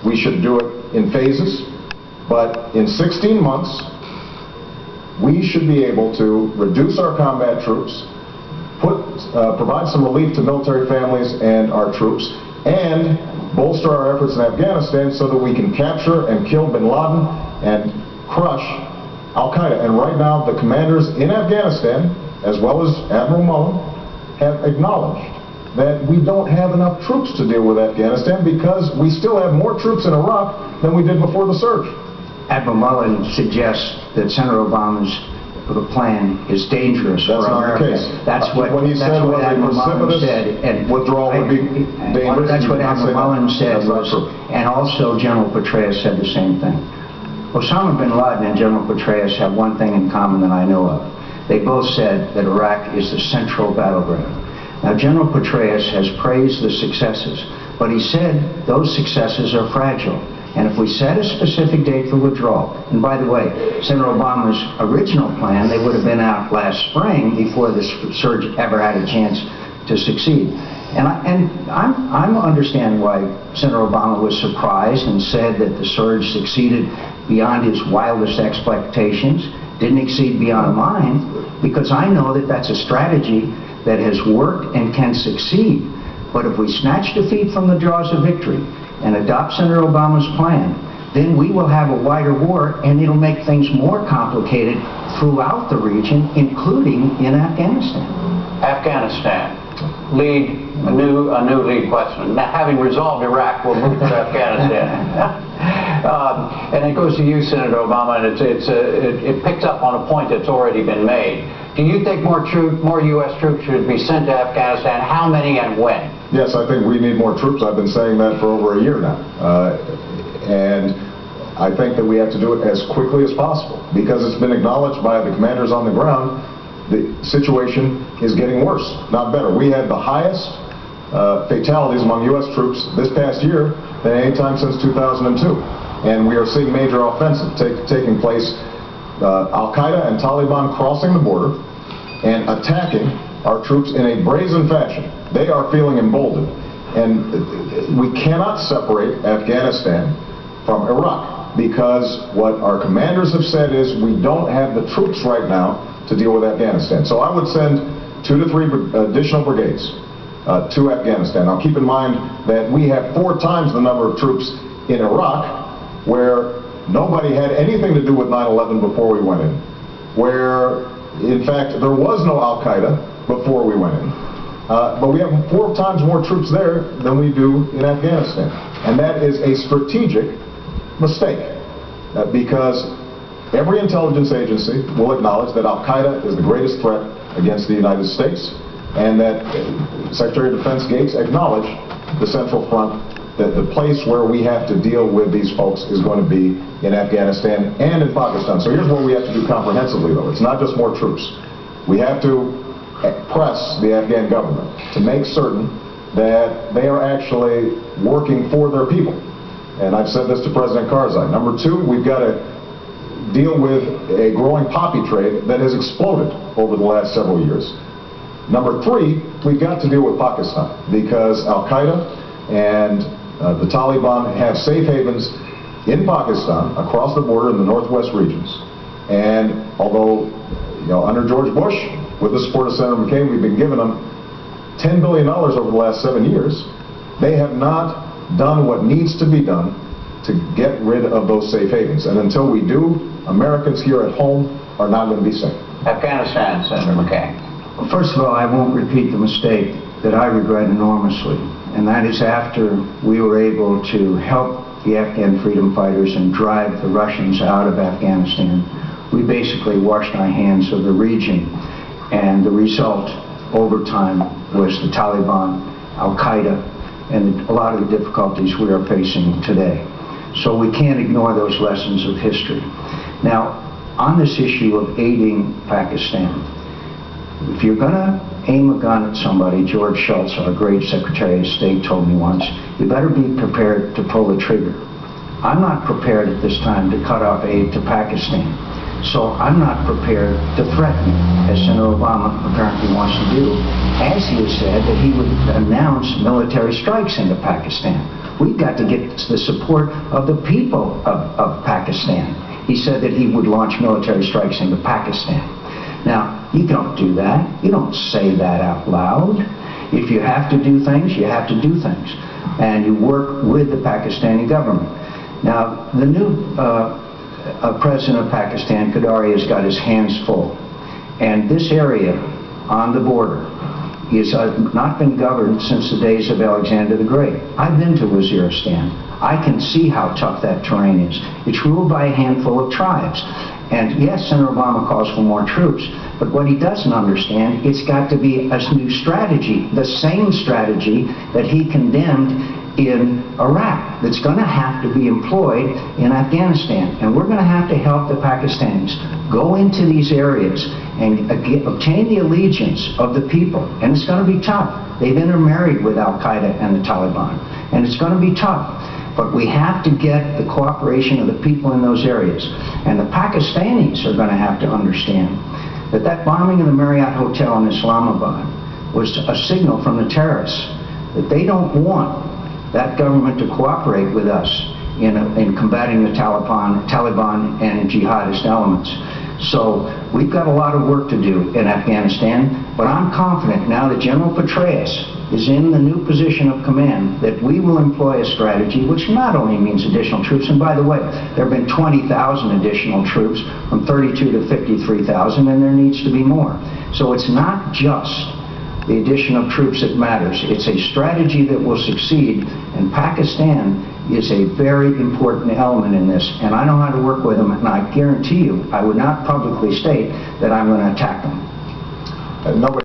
we should do it in phases, but in 16 months, we should be able to reduce our combat troops, provide some relief to military families and our troops, and bolster our efforts in Afghanistan so that we can capture and kill bin Laden and crush Al-Qaeda. And right now, the commanders in Afghanistan, as well as Admiral Mullen, have acknowledged that we don't have enough troops to deal with Afghanistan because we still have more troops in Iraq than we did before the surge. Admiral Mullen suggests that Senator Obama's plan is dangerous for America. That's not the case. What he said was a precipitous withdrawal would be dangerous. That's what Admiral Mullen said, and also General Petraeus said the same thing. Osama bin Laden and General Petraeus have one thing in common that I know of. They both said that Iraq is the central battleground. Now, General Petraeus has praised the successes, but he said those successes are fragile. And if we set a specific date for withdrawal, and by the way, Senator Obama's original plan, they would have been out last spring before this surge ever had a chance to succeed. And I'm understanding why Senator Obama was surprised and said that the surge succeeded beyond his wildest expectations, didn't exceed beyond mine, because I know that that's a strategy that has worked and can succeed. But if we snatch defeat from the jaws of victory and adopt Senator Obama's plan, then we will have a wider war, and it'll make things more complicated throughout the region, including in Afghanistan. Afghanistan, a new lead question. Now, having resolved Iraq, we'll move to Afghanistan. And it goes to you, Senator Obama, and it picks up on a point that's already been made. Do you think more U.S. troops should be sent to Afghanistan? How many and when? Yes, I think we need more troops. I've been saying that for over a year now. And I think that we have to do it as quickly as possible because it's been acknowledged by the commanders on the ground the situation is getting worse, not better. We had the highest fatalities among U.S. troops this past year than any time since 2002. And we are seeing major offensive taking place. Al-Qaeda and Taliban crossing the border and attacking our troops in a brazen fashion. They are feeling emboldened. And we cannot separate Afghanistan from Iraq because what our commanders have said is we don't have the troops right now to deal with Afghanistan. So I would send 2 to 3 additional brigades to Afghanistan. Now keep in mind that we have 4 times the number of troops in Iraq, where nobody had anything to do with 9/11 before we went in, where in fact there was no Al-Qaeda before we went in. But we have 4 times more troops there than we do in Afghanistan. And that is a strategic mistake because every intelligence agency will acknowledge that Al-Qaeda is the greatest threat against the United States, and that Secretary of Defense Gates acknowledged the Central Front, that the place where we have to deal with these folks is going to be in Afghanistan and in Pakistan. So here's what we have to do comprehensively, though. It's not just more troops. We have to press the Afghan government to make certain that they are actually working for their people. And I've said this to President Karzai. Number 2, we've got to deal with a growing poppy trade that has exploded over the last several years. Number 3, we've got to deal with Pakistan because Al-Qaeda and the Taliban have safe havens in Pakistan across the border in the northwest regions. And although, under George Bush, with the support of Senator McCain, we've been giving them $10 billion over the last 7 years, they have not done what needs to be done to get rid of those safe havens. And until we do, Americans here at home are not going to be safe. Afghanistan, Senator McCain. Well, first of all, I won't repeat the mistake that I regret enormously, and that is after we were able to help the Afghan freedom fighters and drive the Russians out of Afghanistan, we basically washed our hands of the region, and the result over time was the Taliban, Al-Qaeda, and a lot of the difficulties we are facing today. So we can't ignore those lessons of history. Now, on this issue of aiding Pakistan, if you're going to aim a gun at somebody, George Shultz, our great Secretary of State, told me once, you better be prepared to pull the trigger. I'm not prepared at this time to cut off aid to Pakistan. So I'm not prepared to threaten, as Senator Obama apparently wants to do, as he has said that he would announce military strikes into Pakistan. We've got to get the support of the people of Pakistan. He said that he would launch military strikes into Pakistan. Now, you don't do that. You don't say that out loud. If you have to do things, you have to do things. And you work with the Pakistani government. Now, the new president of Pakistan, Qadari, has got his hands full. And this area on the border has not been governed since the days of Alexander the Great. I've been to Waziristan. I can see how tough that terrain is. It's ruled by a handful of tribes. And yes, Senator Obama calls for more troops, but what he doesn't understand, it's got to be a new strategy, the same strategy that he condemned in Iraq, that's going to have to be employed in Afghanistan. And we're going to have to help the Pakistanis go into these areas and obtain the allegiance of the people. And it's going to be tough. They've intermarried with Al-Qaeda and the Taliban. And it's going to be tough. But we have to get the cooperation of the people in those areas. And the Pakistanis are going to have to understand that that bombing of the Marriott Hotel in Islamabad was a signal from the terrorists that they don't want that government to cooperate with us in combating the Taliban and jihadist elements. So we've got a lot of work to do in Afghanistan, but I'm confident now that General Petraeus is in the new position of command that we will employ a strategy which not only means additional troops, and by the way, there have been 20,000 additional troops from 32 to 53,000, and there needs to be more. So it's not just the addition of troops that matters. It's a strategy that will succeed, and Pakistan is a very important element in this, and I know how to work with them, and I guarantee you I would not publicly state that I'm going to attack them. Nobody